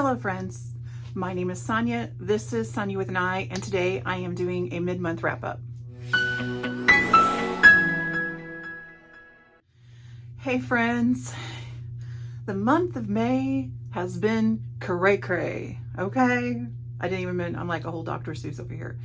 Hello friends, my name is Sonia. This is Sonia with an I, and today I am doing a mid-month wrap-up. Hey friends, the month of May has been cray-cray, okay? I'm like a whole Dr. Seuss over here.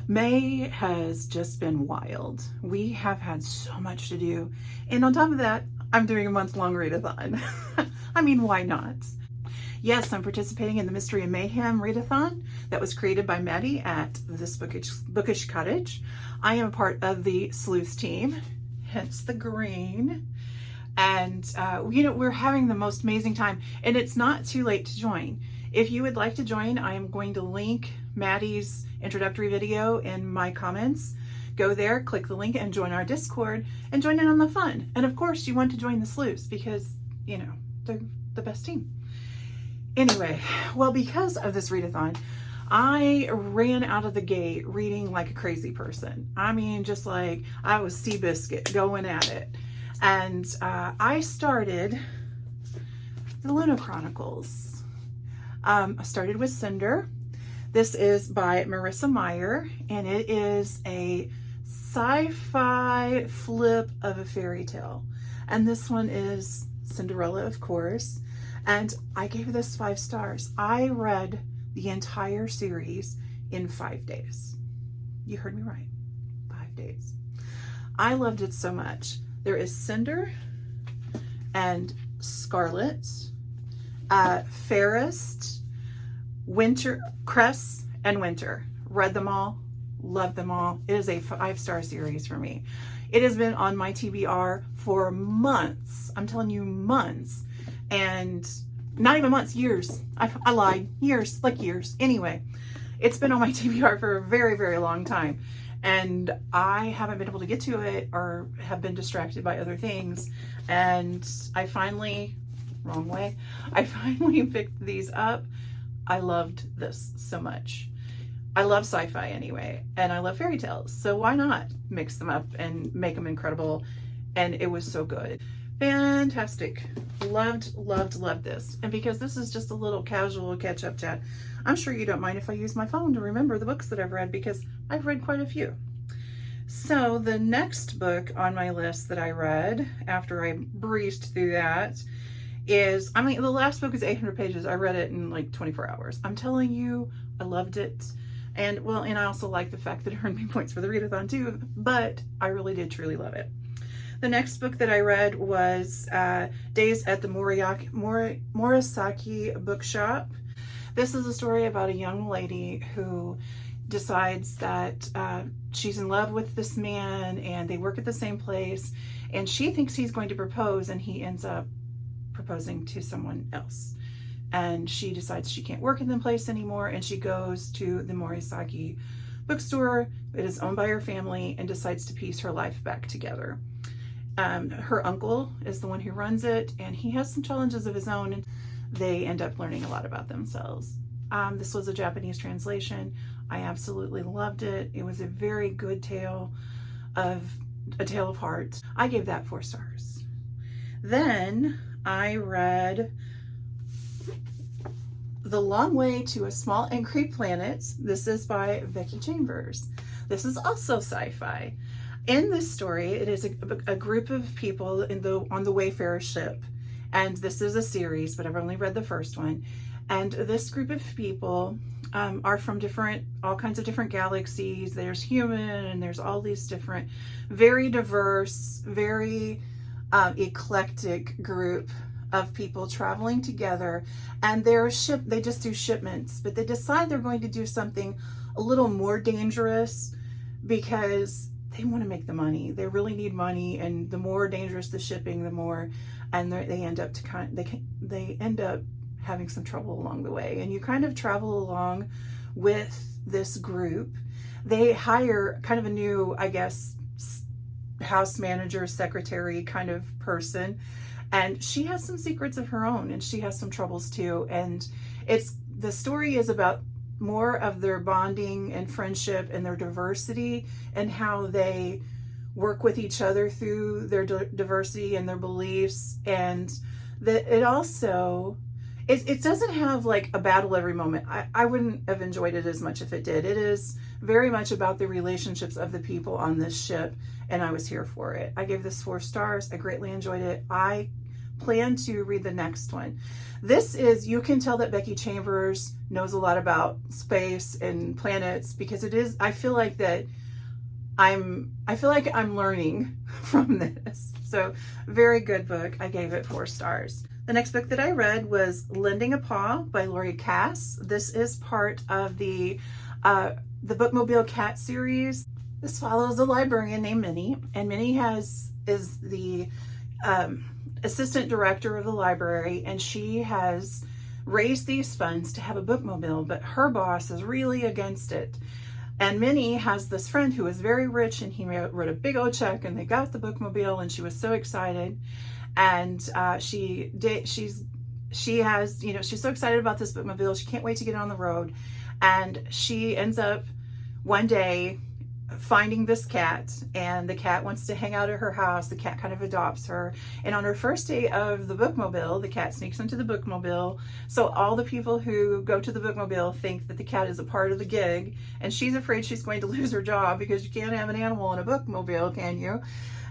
May has just been wild. We have had so much to do, and on top of that, I'm doing a month-long readathon. I mean, why not? Yes, I'm participating in the Mystery and Mayhem readathon that was created by Maddie at this Bookish Cottage. I am a part of the sleuth team, hence the green. And, we're having the most amazing time, and it's not too late to join. If you would like to join, I am going to link Maddie's introductory video in my comments. Go there, click the link, and join our Discord, and join in on the fun. And of course, you want to join the sleuths because, they're the best team. Anyway, well, because of this readathon, I ran out of the gate reading like a crazy person. I mean, just like I was Seabiscuit going at it. And I started the Luna Chronicles. I started with Cinder. This is by Marissa Meyer, and it is a sci-fi flip of a fairy tale. And this one is Cinderella, of course. And I gave this 5 stars. I read the entire series in 5 days. You heard me right, 5 days. I loved it so much. There is Cinder and Scarlet, Fairest, Winter, Cress, and Winter. Read them all, loved them all. It is a 5-star series for me. It has been on my TBR for months. I'm telling you, months. And not even months, years. I lied. Years, like years. Anyway, it's been on my TBR for a very, very long time. And I haven't been able to get to it or have been distracted by other things. And I finally picked these up. I loved this so much. I love sci-fi anyway, and I love fairy tales. So why not mix them up and make them incredible? And it was so good. Fantastic. Loved this. And because this is just a little casual catch-up chat, I'm sure you don't mind if I use my phone to remember the books that I've read, because I've read quite a few. So the next book on my list that I read after I breezed through that is, the last book is 800 pages. I read it in like 24 hours. I'm telling you, I loved it. And I also like the fact that it earned me points for the readathon too, but I really did truly love it. The next book that I read was Days at the Morasaki Bookshop. This is a story about a young lady who decides that she's in love with this man and they work at the same place, and she thinks he's going to propose, and he ends up proposing to someone else. And she decides she can't work in the place anymore, and she goes to the Morasaki bookstore. It is owned by her family, and decides to piece her life back together. Her uncle is the one who runs it, and he has some challenges of his own, and they end up learning a lot about themselves. This was a Japanese translation. I absolutely loved it. It was a very good tale of heart. I gave that 4 stars. Then I read The Long Way to a Small and Creep Planet. This is by Becky Chambers. This is also sci-fi. In this story, it is a group of people on the Wayfarer ship, and this is a series, but I've only read the first one. And this group of people are from all kinds of different galaxies. There's human, and there's all these different, very diverse, very eclectic group of people traveling together. And they just do shipments, but they decide they're going to do something a little more dangerous because they want to make the money. They really need money, and the more dangerous the shipping, the more, and they end up having some trouble along the way. And you kind of travel along with this group. They hire kind of a new, I guess, house manager, secretary kind of person, and she has some secrets of her own, and she has some troubles too. And the story is about more of their bonding and friendship and their diversity, and how they work with each other through their diversity and their beliefs. And that it also it doesn't have like a battle every moment. I wouldn't have enjoyed it as much if it did. It is very much about the relationships of the people on this ship, and I was here for it. I gave this 4 stars. I greatly enjoyed it. I plan to read the next one. This is, you can tell that Becky Chambers knows a lot about space and planets, because it is, I feel like I'm learning from this. So very good book. I gave it 4 stars. The next book that I read was Lending a Paw by Lori Cass. This is part of the Bookmobile Cat series. This follows a librarian named Minnie, and Minnie is the assistant director of the library, and she has raised these funds to have a bookmobile, but her boss is really against it. And Minnie has this friend who is very rich, and he wrote a big old check, and they got the bookmobile, and she was so excited. And she's so excited about this bookmobile. She can't wait to get on the road. And she ends up one day finding this cat, and the cat wants to hang out at her house. The cat kind of adopts her, and on her first day of the bookmobile, the cat sneaks into the bookmobile. So all the people who go to the bookmobile think that the cat is a part of the gig, and she's afraid she's going to lose her job, because you can't have an animal in a bookmobile, can you?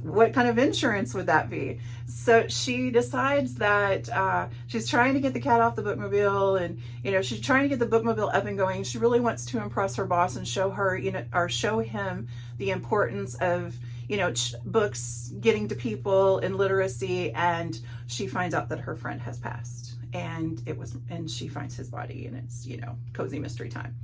What kind of insurance would that be? So she decides that she's trying to get the cat off the bookmobile, and she's trying to get the bookmobile up and going. She really wants to impress her boss and show her, or show him the importance of books getting to people and literacy. And she finds out that her friend has passed, and she finds his body, and it's cozy mystery time.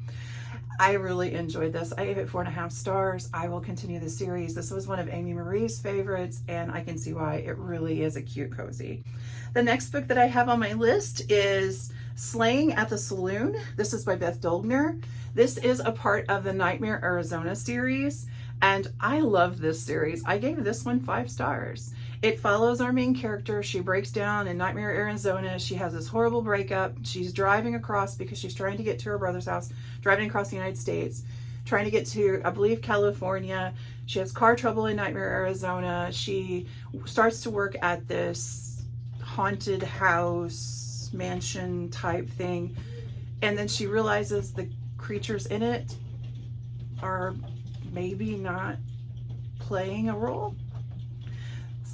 I really enjoyed this. I gave it 4.5 stars. I will continue the series. This was one of Amy Marie's favorites, and I can see why. It really is a cute cozy. The next book that I have on my list is Slaying at the Saloon. This is by Beth Doldner. This is a part of the Nightmare Arizona series, and I love this series. I gave this one 5 stars. It follows our main character. She breaks down in Nightmare, Arizona. She has this horrible breakup. She's driving across because she's trying to get to her brother's house, driving across the United States, trying to get to, I believe, California. She has car trouble in Nightmare, Arizona. She starts to work at this haunted house, mansion type thing. And then she realizes the creatures in it are maybe not playing a role.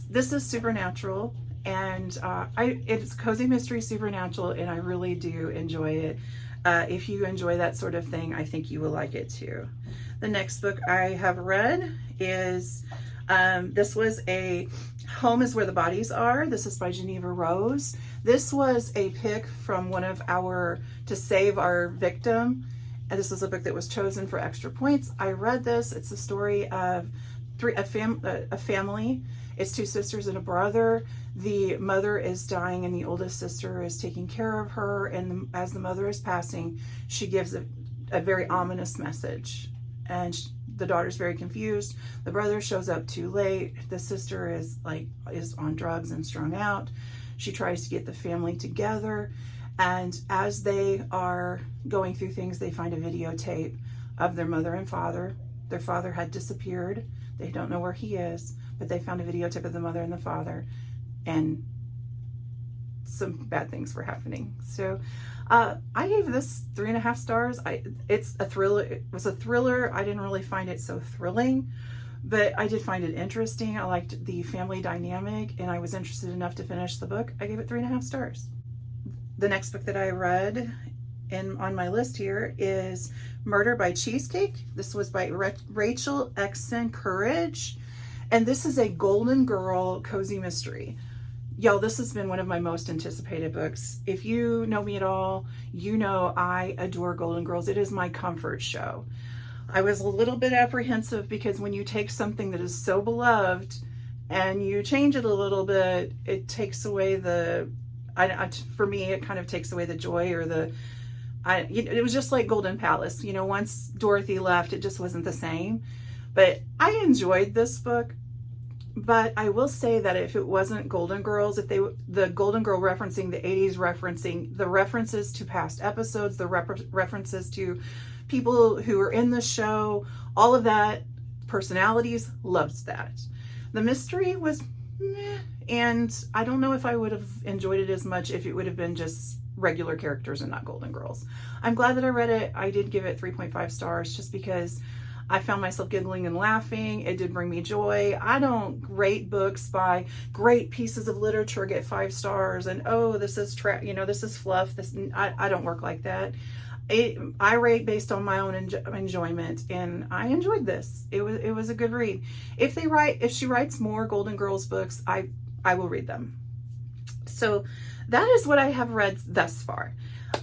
This is supernatural, and it's cozy mystery supernatural, and I really do enjoy it. If you enjoy that sort of thing, I think you will like it too. The next book I have read is, this was a Home is Where the Bodies Are. This is by Geneva Rose. This was a pick from one of our To Save Our Victim, and this was a book that was chosen for extra points. I read this. It's a story of a family. It's 2 sisters and a brother. The mother is dying, and the oldest sister is taking care of her. And as the mother is passing, she gives a very ominous message. And the daughter's very confused. The brother shows up too late. The sister is on drugs and strung out. She tries to get the family together. And as they are going through things, they find a videotape of their mother and father. Their father had disappeared. They don't know where he is, but they found a videotape of the mother and the father, and some bad things were happening. So I gave this 3.5 stars. It's a thriller. It was a thriller. I didn't really find it so thrilling, but I did find it interesting. I liked the family dynamic, and I was interested enough to finish the book. I gave it 3.5 stars. The next book that I read on my list here is Murder by Cheesecake. This was by Rachel Exon Courage, and this is a Golden Girl cozy mystery. Y'all, this has been one of my most anticipated books. If you know me at all, you know I adore Golden Girls. It is my comfort show. I was a little bit apprehensive because when you take something that is so beloved and you change it a little bit, it takes away for me, it kind of takes away the joy, or it was just like Golden Palace. Once Dorothy left, it just wasn't the same. But I enjoyed this book. But I will say that if it wasn't Golden Girls, the Golden Girl referencing the 80s, referencing the references to past episodes, the references to people who are in the show, all of that, personalities, loved that. The mystery was meh, and I don't know if I would have enjoyed it as much if it would have been just regular characters and not Golden Girls. I'm glad that I read it. I did give it 3.5 stars just because I found myself giggling and laughing. It did bring me joy. I don't rate books by great pieces of literature get 5 stars and, oh, this is this is fluff. I don't work like that. I rate based on my own enjoyment, and I enjoyed this. It was a good read. If she writes more Golden Girls books, I will read them. So that is what I have read thus far.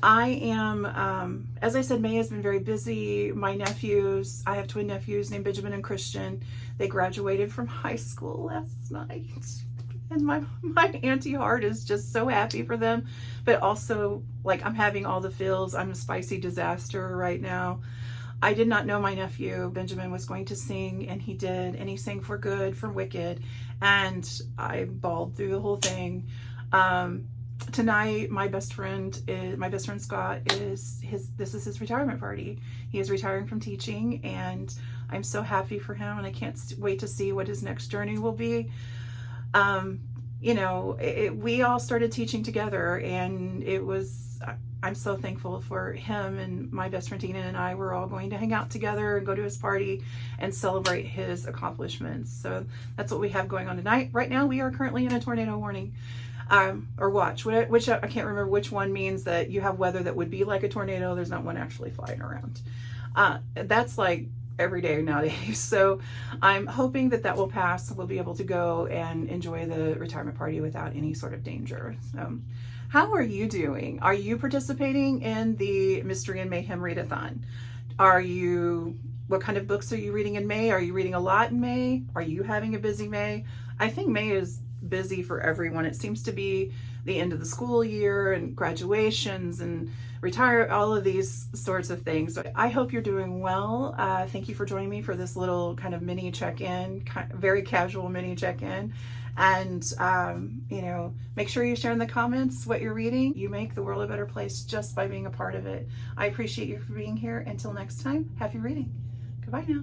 I am, as I said, May has been very busy. My nephews, I have twin nephews named Benjamin and Christian. They graduated from high school last night. And my auntie heart is just so happy for them. But also, like, I'm having all the feels. I'm a spicy disaster right now. I did not know my nephew, Benjamin, was going to sing, and he did. And he sang For Good from Wicked. And I bawled through the whole thing. Tonight, my best friend Scott this is his retirement party. He is retiring from teaching, and I'm so happy for him, and I can't wait to see what his next journey will be. We all started teaching together, and I'm so thankful for him, and my best friend Tina and I were all going to hang out together and go to his party and celebrate his accomplishments. So that's what we have going on tonight. Right now, we are currently in a tornado warning. Or watch, which I can't remember which one means that you have weather that would be like a tornado. There's not one actually flying around. That's like every day nowadays. So I'm hoping that will pass. We'll be able to go and enjoy the retirement party without any sort of danger. So how are you doing? Are you participating in the Mystery and Mayhem Readathon? What kind of books are you reading in May? Are you reading a lot in May? Are you having a busy May? I think May is busy for everyone. It seems to be the end of the school year and graduations and all of these sorts of things. So I hope you're doing well. Thank you for joining me for this little kind of mini check-in, very casual mini check-in. And, make sure you share in the comments what you're reading. You make the world a better place just by being a part of it. I appreciate you for being here. Until next time, happy reading. Goodbye now.